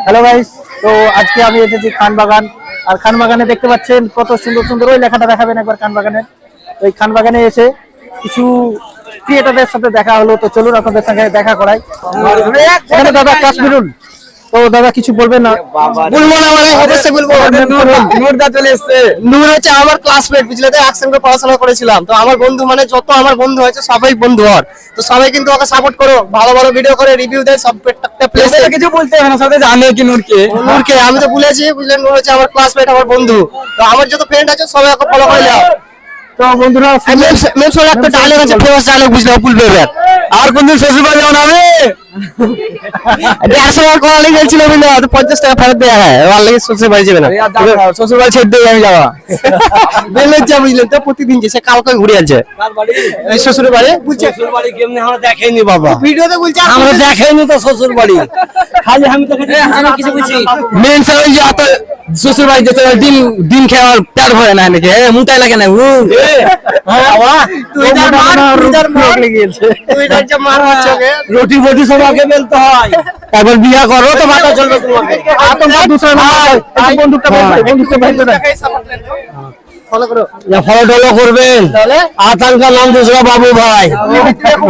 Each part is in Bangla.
হ্যালো গাইস, তো আজকে আমি এসেছি খানবাগান। আর খানবাগানে দেখতে পাচ্ছেন কত সুন্দর সুন্দর, ওই লেখাটা দেখাবেন একবার খানবাগানের। ওই খানবাগানে এসে কিছু ক্রিয়েটারদের সাথে দেখা হলো, তো চলুন আপনাদের সঙ্গে দেখা করাই। এখানে দাদা কাশ্মীরুল, তো দাদা কিছু বলবেন না? বলবো না মানে অবশ্যই বলবো। নূরদা চলে এসেছে। নূর হচ্ছে আমার ক্লাসমেট, বুঝলে তো, একসঙ্গে পড়াশোনা করেছিলাম। তো আমার বন্ধু, মানে যত আমার বন্ধু হয়েছে সবাই বন্ধু ওর। তো সবাই কিন্তু ওকে সাপোর্ট করো, ভালো ভালো ভিডিও করে রিভিউ দেয় সব প্রত্যেকটা প্লেসে। কিছু বলতে হবে না, সবাই জানে কি নূরকে। নূরকে আমি তো বলেছি, বুঝলেন, নূর হচ্ছে আমার ক্লাসমেট, আমার বন্ধু। তো আমার যত ফ্রেন্ড আছে সবাই ওকে ফলো করে নাও। তো বন্ধুরা, মেমসোর একটা ডায়লগ আছে, ফেমাস ডায়লগ, বুঝলে, অপুল বেবের, আর কোনদিন শ্বশুর বাড়ি যাও না আমি 150 টাকা করা লেগে গেছিল, বুঝলে, 50 টাকা ফেরত দেওয়া হয়, আমার লেগে শ্বশুর বাড়ি যাবে না, শ্বশুর বাড়ি ছেড়ে দিয়ে আমি যাওয়া বেলের যা, বুঝলেন তো, প্রতিদিন যে সে কালকে ঘুরে আছে শ্বশুর বাড়ি। শ্বশুর বাড়ি কেমনি আমরা দেখাইনি বাবা, ভিডিওতে বলছে আমরা দেখাইনি তো শ্বশুর বাড়ি, খালি আমি তো কিছু বুঝছি। মেন স্যার যে এত শ্বশুর বাড়ি যেতে ডিম খেয়ে আমার পেট ভরে না নাকি, মুটাই লাগে না রুটি ফটি সব আগে বেলতে হয়, একবার বিয়া করো তো মাথা চলবে ফলো টলো করবেন। আতঙ্কা নাম দুসরা বাবু ভাই,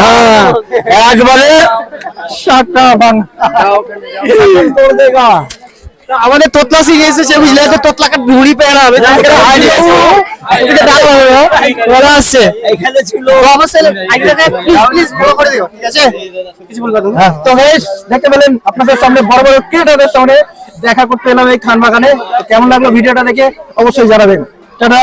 হ্যাঁ একবারে আমাদের তোতলা শিখে এসেছে, বুঝলে, তো তোতলাকে ঘুড়ি পেয়ে আসছে। তো দেখতে পেলেন আপনাদের সামনে বড় বড় ক্রিয়েটারদের সামনে দেখা করতে এলাম এই খানবাগানে। কেমন লাগলো ভিডিওটা দেখে অবশ্যই জানাবেন। টাটা।